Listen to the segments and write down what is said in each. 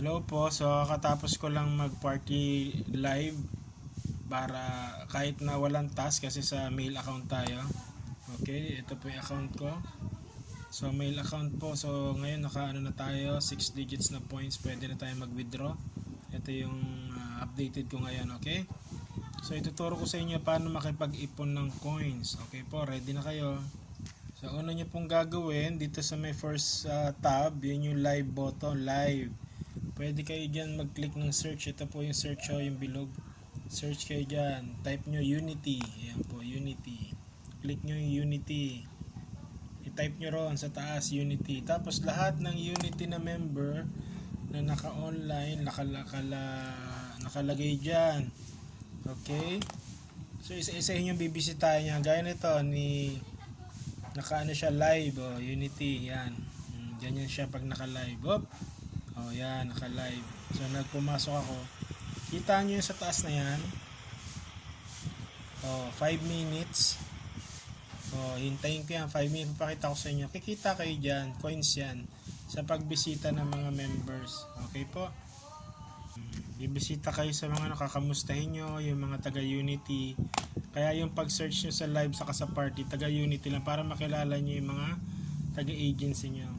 Hello po, so katapos ko lang mag-party live para kahit na walang task kasi sa mail account tayo. Okay, ito po yung account ko. So mail account po, so ngayon naka na tayo, 6 digits na points, pwede na tayo mag-withdraw. Ito yung updated ko ngayon, okay? So ituturo ko sa inyo paano makipag-ipon ng coins. Okay po, ready na kayo? So una nyo pong gagawin, dito sa may first tab, yun yung live button, live. Pwede kayo dyan mag-click ng search. Ito po yung search o yung bilog. Search kayo dyan. Type nyo Unity. Ayan po, Unity. Click nyo yung Unity. I-type nyo ron sa taas, Unity. Tapos lahat ng Unity na member na naka-online, nakalagay dyan. Okay? So isa-isahin yung bibisitahin niya. Gaya nito, naka-ano siya live. Oh, Unity. Yan. Ganyan siya pag naka-live. Op! Oh, yan, naka-live. So, nagpumasok ako. Kita nyo yung sa taas na yan. Oh, 5 minutes. Oh, hintayin ko yan. 5 minutes. Papakita ko sa inyo. Kikita kayo dyan. Coins yan. Sa pagbisita ng mga members. Okay po? Bibisita kayo sa mga nakakamustahin nyo. Yung mga taga-Unity. Kaya yung pag-search nyo sa live saka sa party, taga-Unity lang. Para makilala nyo yung mga taga-agency nyo.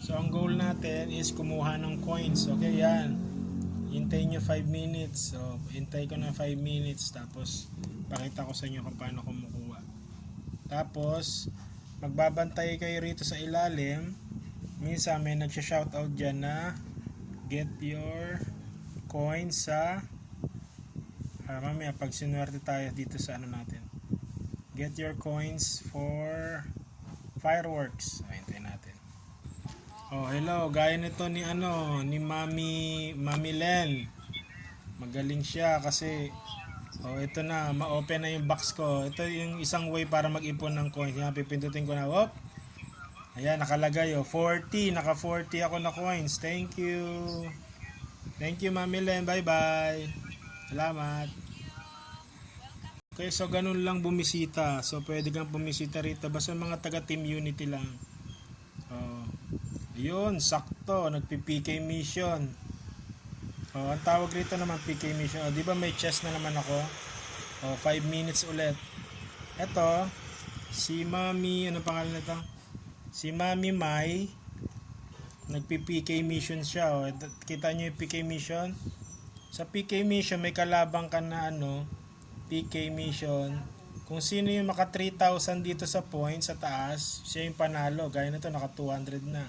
So, ang goal natin is kumuha ng coins. Okay, yan. Hintayin nyo 5 minutes. So, hintay ko na 5 minutes. Tapos, pakita ko sa inyo kung paano kumukuha. Tapos, magbabantay kayo rito sa ilalim. Minsan, may nagsha-shoutout dyan na get your coins sa mamaya, pag sinuwerte tayo dito sa ano natin. Get your coins for fireworks. So, hintayin natin. Oh, hello. Gaya nito ni Mami Len. Magaling siya kasi ito na, ma-open na yung box ko. Ito yung isang way para mag-ipon ng coins. Yan, pipindutin ko na. Op. Ayan, nakalagay 40, naka 40 ako na coins. Thank you. Thank you, Mami Len. Bye-bye. Salamat. Okay, so ganun lang bumisita. So pwede kang bumisita rito basta mga taga Team Unity lang. Yun, sakto, nagpi-PK mission. Ang tawag rito naman PK mission. Di ba may chest na naman ako? 5 minutes ulit. Ito, si Mami, ano pangalan nito? Si Mami Mai, nagpi-PK mission siya. Kita nyo yung PK mission? Sa PK mission, may kalabang ka na PK mission. Kung sino yung maka 3,000 dito sa points sa taas, siya yung panalo. Gaya nito, naka 200 na.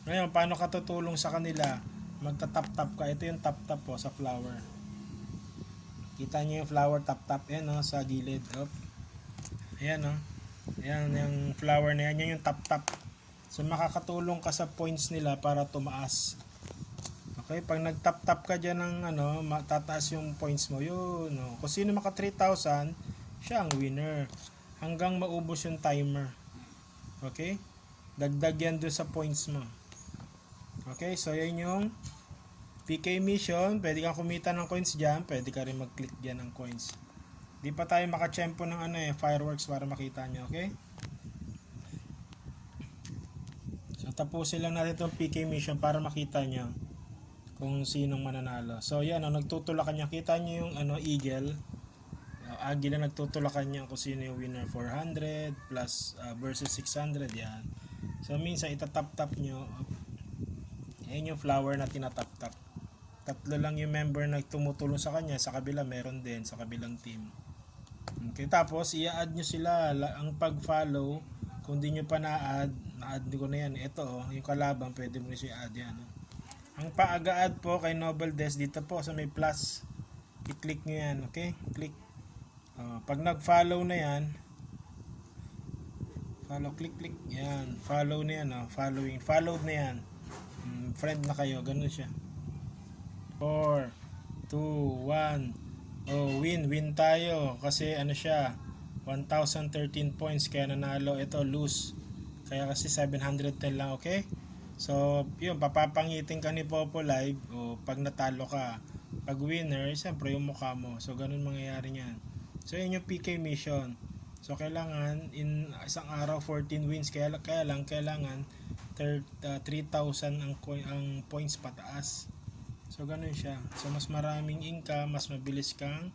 Ngayon, paano ka tutulong sa kanila? Magta-tap-tap ka. Ito yung tap-tap po sa flower. Kita nyo yung flower tap-tap. Yan sa gilid. Op. Ayan Ayan yung flower na yan. Yan yung tap-tap. So, makakatulong ka sa points nila para tumaas. Okay? Pag nag-tap-tap ka dyan ng matataas yung points mo. Yun. Kung sino maka 3,000, siya ang winner. Hanggang maubos yung timer. Okay? Dagdag yan doon sa points mo. Okay, so yan yung PK mission. Pwede kang kumita ng coins dyan. Pwede ka rin mag-click dyan ng coins. Di pa tayo makachempo ng fireworks para makita nyo. Okay? So tapusin lang natin itong PK mission para makita nyo kung sinong mananalo. So yan, nagtutulakan niya. Kita nyo yung eagle. Agila nagtutulakan niya kung sino yung winner. 400 plus versus 600. Yan. So minsan itatap-tap nyo. Ayan yung flower na tinatap-tap. Tatlo lang yung member na tumutulong sa kanya. Sa kabila meron din sa kabilang team. Okay, tapos i-add nyo sila. Ang pag-follow, kung di nyo pa na-add ko na yan. Ito yung kalaban, pwede mo na siya i-add yan. Ang paaga-add po kay Noble Des, dito po sa may plus, i-click nyo yan. Okay, click. Pag nag-follow na yan, click. Yan, follow na yan. Followed na yan. Friend na kayo, ganun siya. 4, 2, 1. Win tayo kasi siya 1013 points kaya nanalo. Ito lose kaya kasi 710 lang. Okay, so yun, papapangitin ka ni Popo Live pag natalo ka. Pag winner, siyempre yung mukha mo. So ganun mangyayari niyan. So yun yung PK mission. So kailangan in isang araw 14 wins, kailangan 3,000 ang points pataas. So ganun siya. So mas maraming income, mas mabilis kang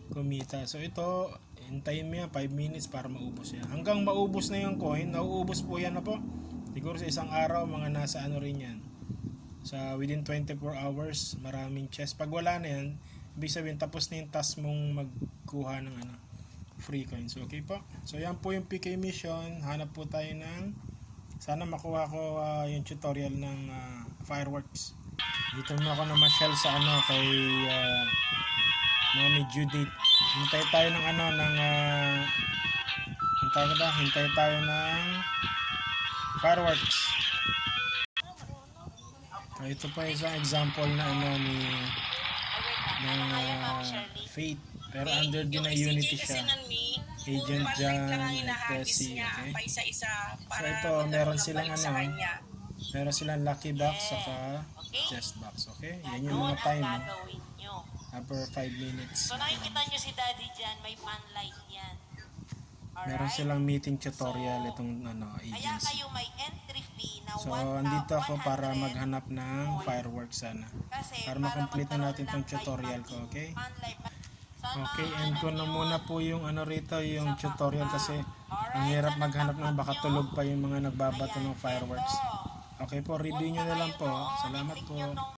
kumita. So ito, hintayin mo yan 5 minutes para maubos yan. Hanggang maubos na yung coin, nauubos po yan na po. Siguro sa isang araw, mga nasa ano rin yan. Sa within 24 hours, maraming chest. Pag wala na yan, ibig sabihin tapos na yung task mong magkuha ng ano, free coins. Okay po? So yan po yung PK mission. Hanap po tayo ng, sana makuha ko yung tutorial ng fireworks. Dito mo ako na ma-shell sa ano kay Mami Judith. Hintay tayo ng ano ng hintay tayo ng fireworks. Ito pa isang example na ano ni ng Faith, pero under din na Unity siya. Agent John at Tessie, okay? So ito, meron silang ano, meron silang lucky box saka chest box, okay? Yan yung mga time, after 5 minutes. So nakikita nyo si Daddy dyan, may fan light yan. Meron silang meeting tutorial itong ano, Kaya agents. kayo may entry fee na So, andito ako para maghanap ng fireworks sana. Para makomplete na natin itong tutorial ko, okay? Okay, end ko na muna po yung ano rito, yung tutorial kasi ang hirap maghanap ng baka tulog pa yung mga nagbabato ng fireworks. Okay po, review nyo na lang po. Salamat po.